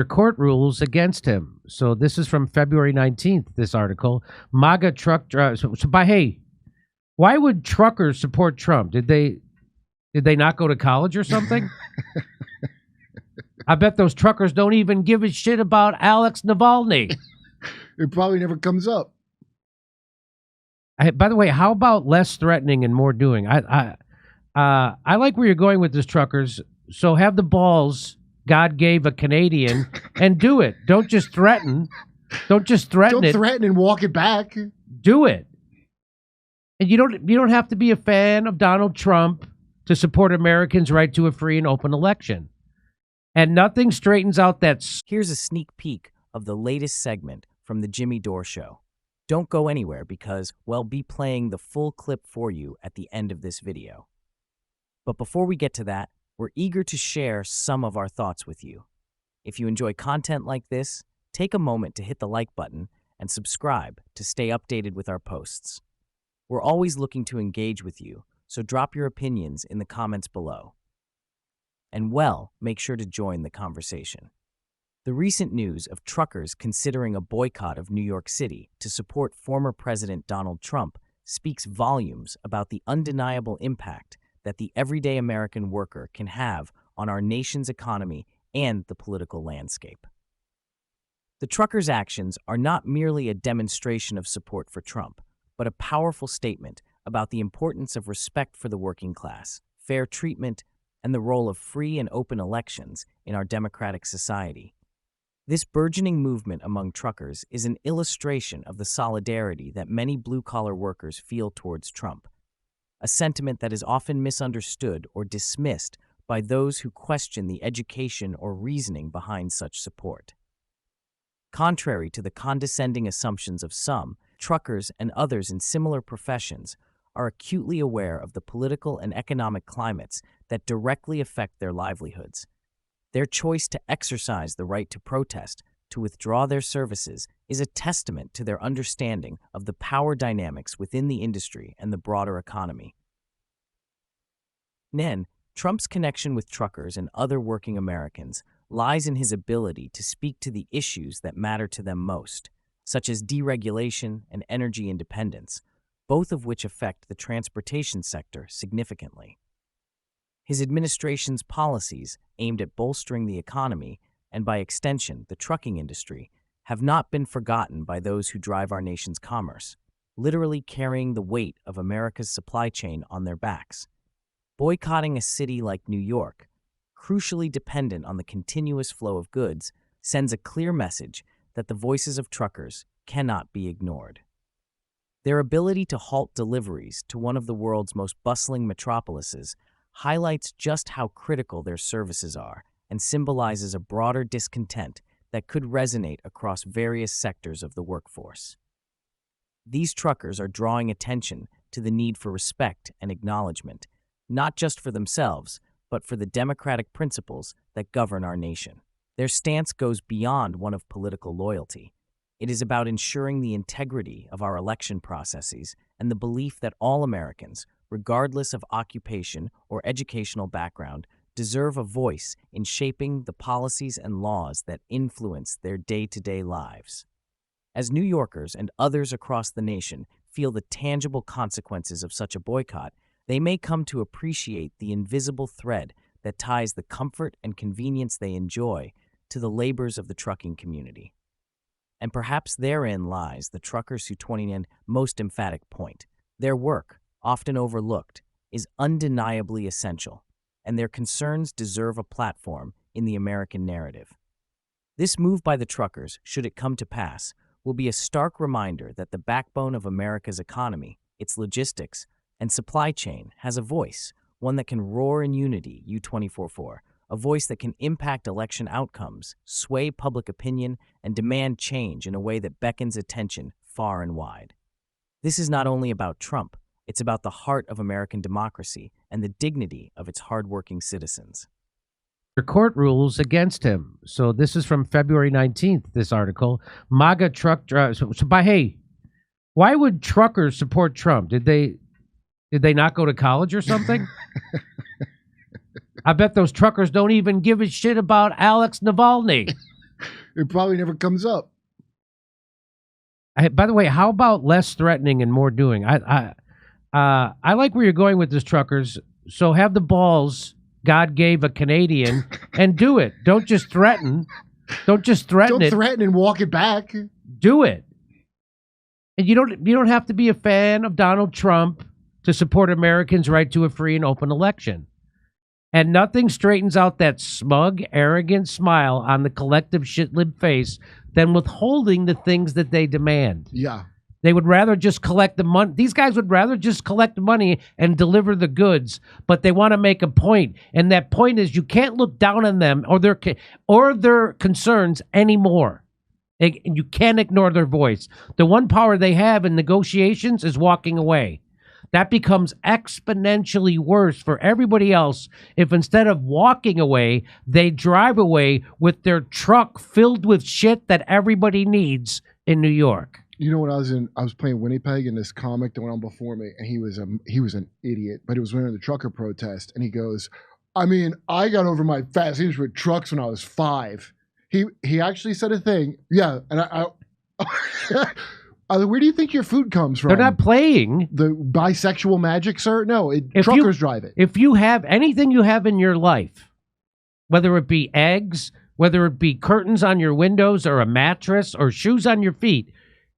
Court rules against him. So this is from February 19th, this article. MAGA truck drivers. Hey, why would truckers support Trump? Did they not go to college or something? I bet those truckers don't even give a shit about Alex Navalny. It probably never comes up. By the way, how about less threatening and more doing? I like where you're going with this, truckers. So have the balls God gave a Canadian and do it. Don't just threaten. Don't just threaten it. Don't threaten and walk it back. Do it. And you don't have to be a fan of Donald Trump to support Americans' right to a free and open election. And nothing straightens out that. Here's a sneak peek of the latest segment from the Jimmy Dore Show. Don't go anywhere because we'll be playing the full clip for you at the end of this video. But before we get to that, we're eager to share some of our thoughts with you. If you enjoy content like this, take a moment to hit the like button and subscribe to stay updated with our posts. We're always looking to engage with you, so drop your opinions in the comments below. And make sure to join the conversation. The recent news of truckers considering a boycott of New York City to support former President Donald Trump speaks volumes about the undeniable impact that the everyday American worker can have on our nation's economy and the political landscape. The truckers' actions are not merely a demonstration of support for Trump, but a powerful statement about the importance of respect for the working class, fair treatment, and the role of free and open elections in our democratic society. This burgeoning movement among truckers is an illustration of the solidarity that many blue-collar workers feel towards Trump, a sentiment that is often misunderstood or dismissed by those who question the education or reasoning behind such support. Contrary to the condescending assumptions of some, truckers and others in similar professions are acutely aware of the political and economic climates that directly affect their livelihoods. Their choice to exercise the right to protest, to withdraw their services, is a testament to their understanding of the power dynamics within the industry and the broader economy. Trump's connection with truckers and other working Americans lies in his ability to speak to the issues that matter to them most, such as deregulation and energy independence, both of which affect the transportation sector significantly. His administration's policies aimed at bolstering the economy and, by extension, the trucking industry, have not been forgotten by those who drive our nation's commerce, literally carrying the weight of America's supply chain on their backs. Boycotting a city like New York, crucially dependent on the continuous flow of goods, sends a clear message that the voices of truckers cannot be ignored. Their ability to halt deliveries to one of the world's most bustling metropolises highlights just how critical their services are and symbolizes a broader discontent that could resonate across various sectors of the workforce. These truckers are drawing attention to the need for respect and acknowledgement, not just for themselves, but for the democratic principles that govern our nation. Their stance goes beyond one of political loyalty. It is about ensuring the integrity of our election processes and the belief that all Americans, regardless of occupation or educational background, deserve a voice in shaping the policies and laws that influence their day-to-day lives. As New Yorkers and others across the nation feel the tangible consequences of such a boycott, they may come to appreciate the invisible thread that ties the comfort and convenience they enjoy to the labors of the trucking community. And perhaps therein lies the truckers' 229 most emphatic point. Their work, often overlooked, is undeniably essential, and their concerns deserve a platform in the American narrative. This move by the truckers, should it come to pass, will be a stark reminder that the backbone of America's economy, its logistics, and supply chain has a voice, one that can roar in unity, U24-4, a voice that can impact election outcomes, sway public opinion, and demand change in a way that beckons attention far and wide. This is not only about Trump, it's about the heart of American democracy and the dignity of its hardworking citizens. Court rules against him. So this is from February 19th, this article. MAGA truck drivers. Hey, why would truckers support Trump? Did they not go to college or something? I bet those truckers don't even give a shit about Alex Navalny. It probably never comes up. By the way, how about less threatening and more doing? I like where you're going with this, truckers. So have the balls God gave a Canadian and do it. Don't just threaten. Don't just threaten Don't it. threaten and walk it back. Do it. And you don't have to be a fan of Donald Trump to support Americans' right to a free and open election. And nothing straightens out that smug, arrogant smile on the collective shit-lib face than withholding the things that they demand. Yeah. They would rather just collect the money. These guys would rather just collect the money and deliver the goods, but they want to make a point. And that point is you can't look down on them or their concerns anymore. You can't ignore their voice. The one power they have in negotiations is walking away. That becomes exponentially worse for everybody else if instead of walking away, they drive away with their truck filled with shit that everybody needs in New York. You know, when I was playing Winnipeg, and this comic that went on before me, and he was an idiot, but it was during the trucker protest, and he goes, I mean, I got over my fascination with trucks when I was 5. He actually said a thing, yeah, and I where do you think your food comes from? They're not playing. The bisexual magic, sir? No, truckers drive it. If you have anything you have in your life, whether it be eggs, whether it be curtains on your windows or a mattress or shoes on your feet,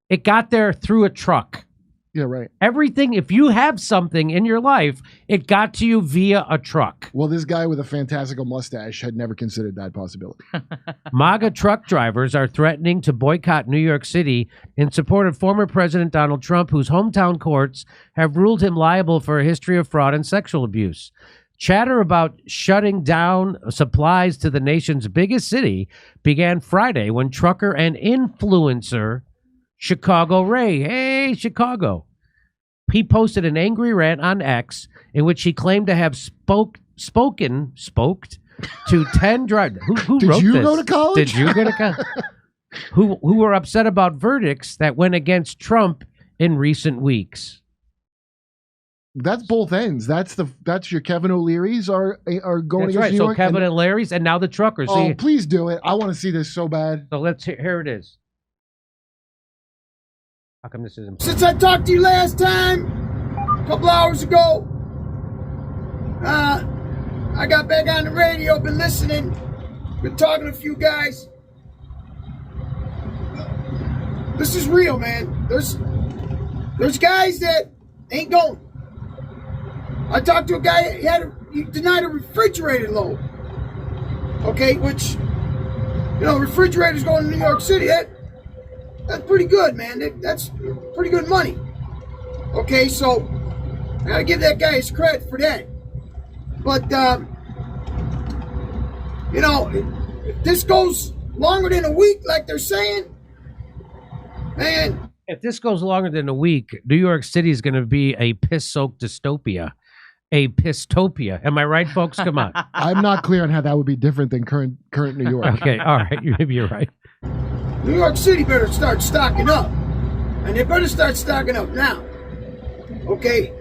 it got there through a truck. Yeah, right. Everything, if you have something in your life, it got to you via a truck. Well, this guy with a fantastical mustache had never considered that possibility. MAGA truck drivers are threatening to boycott New York City in support of former President Donald Trump, whose hometown courts have ruled him liable for a history of fraud and sexual abuse. Chatter about shutting down supplies to the nation's biggest city began Friday when trucker and influencer Chicago Ray, hey, Chicago. He posted an angry rant on X in which he claimed to have spoked to 10 drivers. Who Did wrote you this? go to college? Did you go to college? who were upset about verdicts that went against Trump in recent weeks. That's both ends. That's your Kevin O'Leary's are going That's against right. New So York. Kevin and Larry's, and now the truckers. Oh, please do it. I want to see this so bad. So let's here it is. How come this isn't? Since I talked to you last time, a couple hours ago, I got back on the radio, been listening, been talking to a few guys. This is real, man. There's guys that ain't going. I talked to a guy, he denied a refrigerator load. Okay, which, refrigerators going to New York City, that's pretty good, man. That's pretty good money. Okay, so I gotta give that guy his credit for that. But, if this goes longer than a week, like they're saying, man. If this goes longer than a week, New York City is going to be a piss-soaked dystopia. A pistopia. Am I right, folks? Come on. I'm not clear on how that would be different than current New York. Okay, all right. Maybe you're right. New York City better start stocking up. And they better start stocking up now. Okay?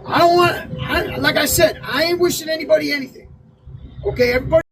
Like I said, I ain't wishing anybody anything. Okay, everybody.